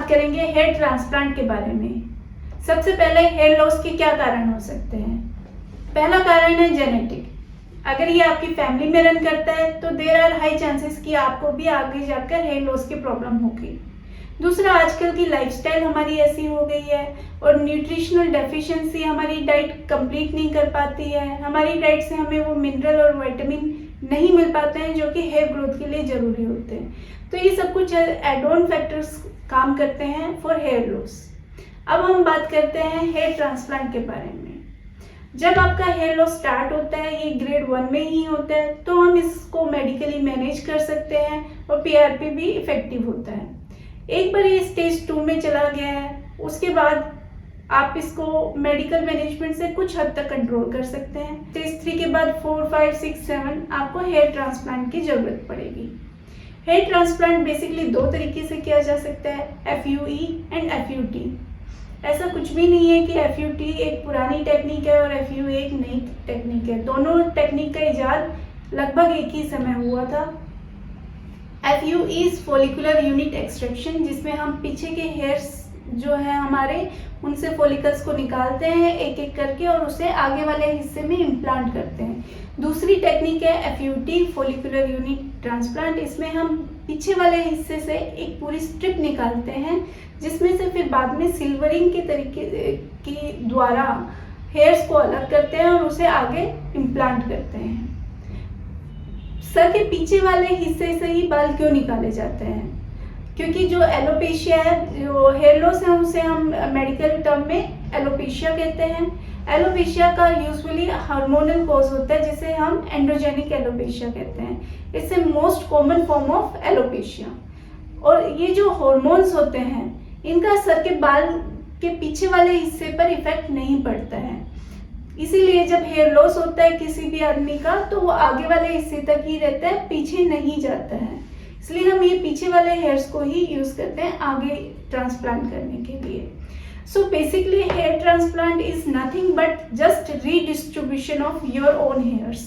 बात करेंगे hair transplant के बारे में। सबसे पहले हेयर लॉस के क्या कारण हो सकते हैं। पहला कारण है जेनेटिक। अगर ये आपकी फैमिली में रन करता है तो देयर आर हाई चांसेस कि आपको भी आगे जाकर हेयर लॉस की प्रॉब्लम होगी। दूसरा, आजकल की लाइफस्टाइल हमारी ऐसी हो गई है और न्यूट्रिशनल डेफिशिएंसी हमारी डाइट कंप्लीट नहीं कर पाती है। हमारी डाइट से हमें वो मिनरल और विटामिन नहीं मिल पाते हैं जो कि हेयर ग्रोथ के लिए ज़रूरी होते हैं। तो ये सब कुछ एड ऑन फैक्टर्स काम करते हैं फॉर हेयर लॉस। अब हम बात करते हैं हेयर ट्रांसप्लांट के बारे में। जब आपका हेयर लॉस स्टार्ट होता है, ये ग्रेड 1 में ही होता है, तो हम इसको मेडिकली मैनेज कर सकते हैं और पीआरपी भी इफेक्टिव होता है। एक बार ये स्टेज 2 में चला गया है, उसके बाद आप इसको मेडिकल मैनेजमेंट से कुछ हद तक कंट्रोल कर सकते हैं। स्टेज 3 के बाद 4, 5, 6, 7 आपको हेयर ट्रांसप्लांट की जरूरत पड़ेगी। हेयर ट्रांसप्लांट बेसिकली 2 तरीके से किया जा सकता है, FUE एंड FUT। ऐसा कुछ भी नहीं है कि FUT एक पुरानी टेक्निक है और FUE एक नई टेक्निक है। दोनों टेक्निक का इजाद लगभग एक ही समय हुआ था। FUE is follicular unit extraction, जिसमें हम पीछे के हेयर्स जो है हमारे, उनसे फॉलिकल्स को निकालते हैं एक एक करके और उसे आगे वाले हिस्से में इम्प्लांट करते हैं। दूसरी टेक्निक है FUT, फॉलिकुलर यूनिट ट्रांसप्लांट। इसमें हम पीछे वाले हिस्से से एक पूरी स्ट्रिप निकालते हैं, जिसमें से फिर बाद में सिल्वरिंग के तरीके के द्वारा हेयर्स को अलग करते हैं और उसे आगे इम्प्लांट करते हैं। सर के पीछे वाले हिस्से से ही बाल क्यों निकाले जाते हैं? क्योंकि जो एलोपेशिया है, जो हेयर लॉस है, उसे हम मेडिकल टर्म में एलोपेशिया कहते हैं। एलोपेशिया का यूजुअली हार्मोनल कॉज होता है, जिसे हम एंड्रोजेनिक एलोपेशिया कहते हैं। It's a most common form of alopecia. और ये जो हॉर्मोन्स होते हैं, इनका सर के बाल के पीछे वाले हिस्से पर इफेक्ट नहीं पड़ता है। इसीलिए जब हेयर लॉस होता है किसी भी आदमी का, तो वो आगे वाले हिस्से तक ही रहता है, पीछे नहीं जाता है। इसलिए हम ये पीछे वाले हेयर्स को ही यूज करते हैं आगे ट्रांसप्लांट करने के लिए। So basically hair transplant is nothing but just redistribution of your own hairs.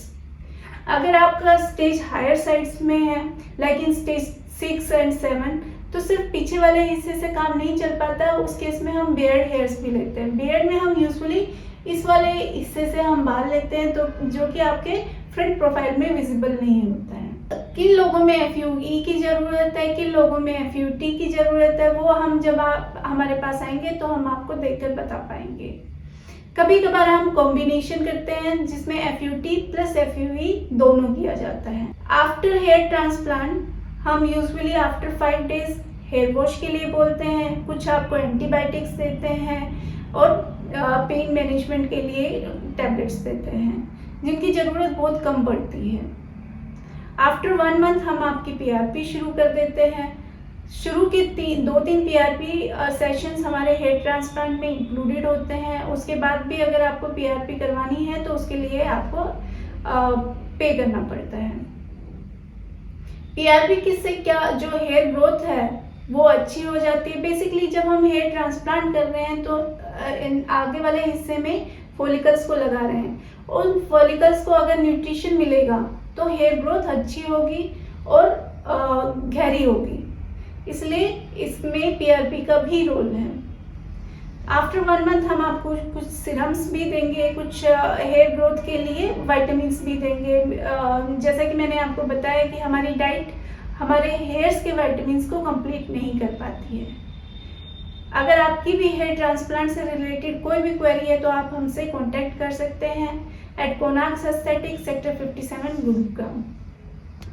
अगर आपका स्टेज हायर साइड्स में है, लाइक इन स्टेज 6 एंड 7, तो सिर्फ पीछे वाले हिस्से से काम नहीं चल पाता। उस केस में हम बियर्ड हेयर्स भी लेते हैं। बियर्ड में हम यूजुअली इस वाले हिस्से से हम बाल लेते हैं, तो जो कि आपके फ्रंट प्रोफाइल में विजिबल नहीं होता है। किन लोगों में FUE की ज़रूरत है, किन लोगों में FUT की ज़रूरत है, वो हम जब आप हमारे पास आएंगे तो हम आपको देखकर बता पाएंगे। कभी कभार हम कॉम्बिनेशन करते हैं, जिसमें FUT प्लस FUE दोनों किया जाता है। आफ्टर हेयर ट्रांसप्लांट हम usually after 5 days hair wash के लिए बोलते हैं। कुछ आपको एंटीबायोटिक्स देते हैं और पेन मैनेजमेंट के लिए टैबलेट्स देते हैं, जिनकी ज़रूरत बहुत कम पड़ती है। आफ्टर 1 मंथ हम आपकी PRP शुरू कर देते हैं। शुरू के 2-3 PRP सेशंस हमारे हेयर ट्रांसप्लांट में इंक्लूडेड होते हैं। उसके बाद भी अगर आपको PRP करवानी है तो उसके लिए आपको पे करना पड़ता है। PRP किससे क्या, जो हेयर ग्रोथ है वो अच्छी हो जाती है। बेसिकली जब हम हेयर ट्रांसप्लांट कर रहे हैं तो आगे वाले हिस्से में फॉलिकल्स को लगा रहे हैं। उन फॉलिकल्स को अगर न्यूट्रिशन मिलेगा तो हेयर ग्रोथ अच्छी होगी और गहरी होगी। इसलिए इसमें PRP का भी रोल है। आफ्टर 1 मंथ हम आपको कुछ सिरम्स भी देंगे, कुछ हेयर ग्रोथ के लिए विटामिन्स भी देंगे। जैसा कि मैंने आपको बताया कि हमारी डाइट हमारे हेयर्स के विटामिन्स को कंप्लीट नहीं कर पाती है। अगर आपकी भी हेयर ट्रांसप्लांट से रिलेटेड कोई भी क्वेरी है तो आप हमसे कांटेक्ट कर सकते हैं एट कोनाक्स एस्थेटिक्स, सेक्टर 57, गुरुग्राम।